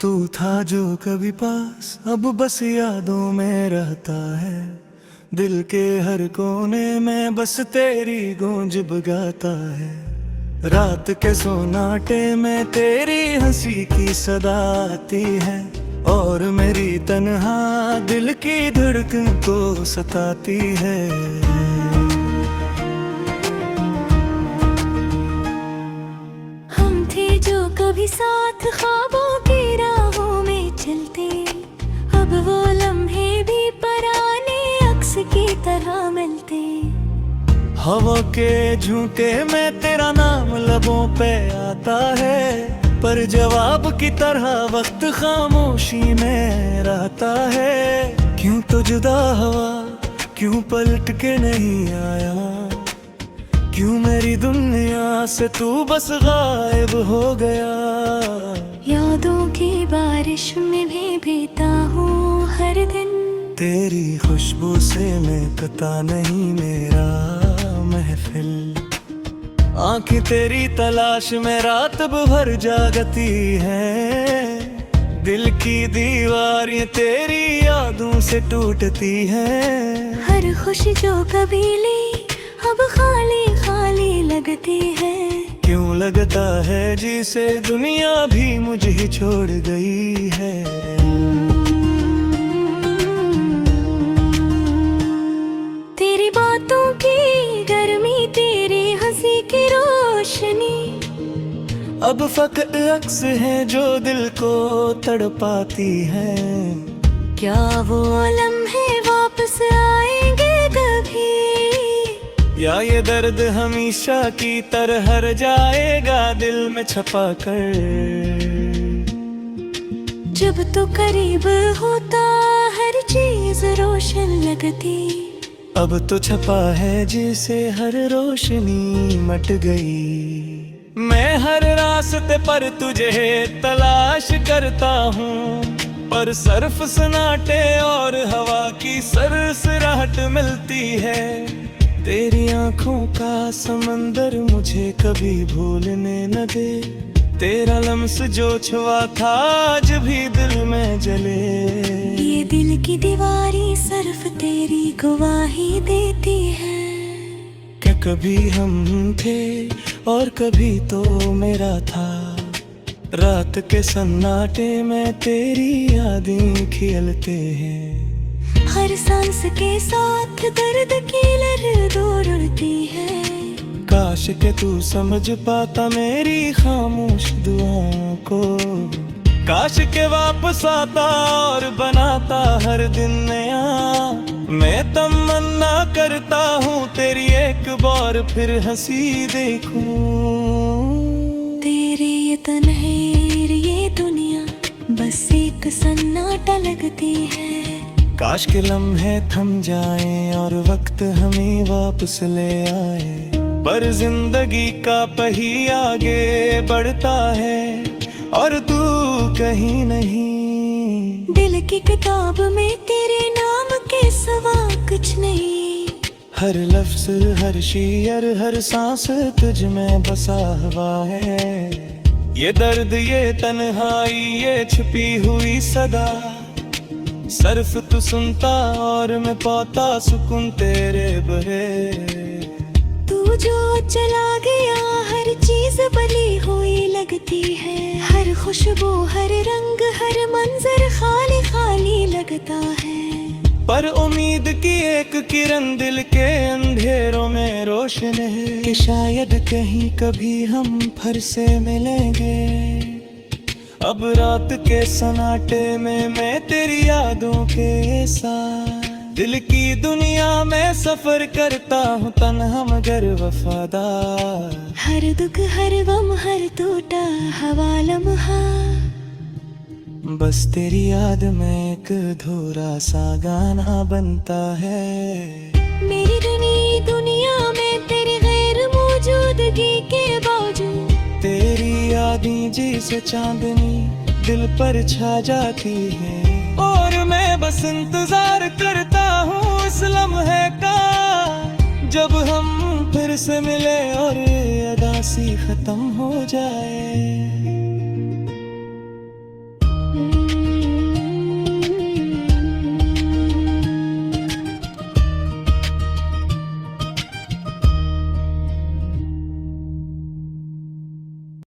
तू था जो कभी पास, अब बस यादों में रहता है। दिल के हर कोने में बस तेरी गूंज बगाता है। रात के सोनाटे में तेरी हंसी की सदा आती है, और मेरी तन्हा दिल की धड़कन को सताती है। हम थे जो कभी साथ ख्वाबों की राहों में चलते, अब वो लम्हे भी पराने अक्स की तरह मिलते। हवा के झूठे में तेरा नाम लबों पे आता है, पर जवाब की तरह वक्त खामोशी में रहता है। क्यों तो जुदा हुआ, क्यों पलट के नहीं आया, क्यों मेरी दुनिया से तू बस गायब हो गया। यादों की बारिश में भी भीता हूँ हर दिन, तेरी खुशबू से महकता नहीं मेरा महफिल। आंखें तेरी तलाश में रात भर जागती है, दिल की दीवारें तेरी यादों से टूटती हैं। हर खुशी जो कभी ली अब खाली खाली लगती है। क्यों लगता है जिसे दुनिया भी मुझे छोड़ गई है। तेरी बातों की गर्मी, तेरी हंसी की रोशनी, अब फकत अक्स है जो दिल को तड़पाती है। क्या वो लम्हे वापस आएंगे कभी, या ये दर्द हमेशा की तरह रह जाएगा दिल में छपा कर। जब तो करीब होता हर चीज रोशन लगती, अब तो छपा है जिसे हर रोशनी मट गई। मैं हर रास्ते पर तुझे तलाश करता हूँ, पर सर्फ सन्नाटे और हवा की सरसराहट मिलती है। तेरी आंखों का समंदर मुझे कभी भूलने न दे, तेरा लम्स जो छुआ था आज भी दिल में जले। ये दिल की दीवारी सिर्फ तेरी गवाही देती है। क्या कभी हम थे और कभी तो मेरा था, रात के सन्नाटे में तेरी यादें खिलते हैं। हर सांस के साथ दर्द की लहर दूर उड़ती है। काश के तू समझ पाता मेरी खामोश दुआओं को, काश के वापस आता और बनाता हर दिन नया। मैं तमन्ना करता हूँ तेरी एक बार फिर हंसी देखूं। तेरे ये तन्हेर ये दुनिया बस एक सन्नाटा लगती है। काश के लम्हे थम जाएं और वक्त हमें वापस ले आए, पर जिंदगी का पहिया आगे बढ़ता है और तू कहीं नहीं। दिल की किताब में तेरे नाम के सिवा कुछ नहीं। हर लफ्ज हर शेर हर सांस तुझ में बसा हुआ है। ये दर्द ये तन्हाई ये छुपी हुई सदा, सिर्फ तू सुनता और मैं पाता सुकून तेरे बहे। तू जो चला गया हर चीज बली हुई लगती है। हर खुशबू हर रंग हर मंजर खाली खाली लगता है। पर उम्मीद की एक किरण दिल के अंधेरों में रोशन है, कि शायद कहीं कभी हम फिर से मिलेंगे। अब रात के सन्नाटे में मैं तेरी यादों के साथ दिल की दुनिया में सफर करता हूँ तन्हा मगर वफादार। हर दुख हर गम हर टूटा हवा लम्हा, बस तेरी याद में एक अधूरा सा गाना बनता है। मेरी दुनिया में तेरी गैर मौजूदगी के बावजूद तेरी यादें जैसे चांदनी दिल पर छा जाती है, और मैं बस इंतजार करता हूँ इस लम्हे का, जब हम फिर से मिले और ये अदासी खत्म हो जाए।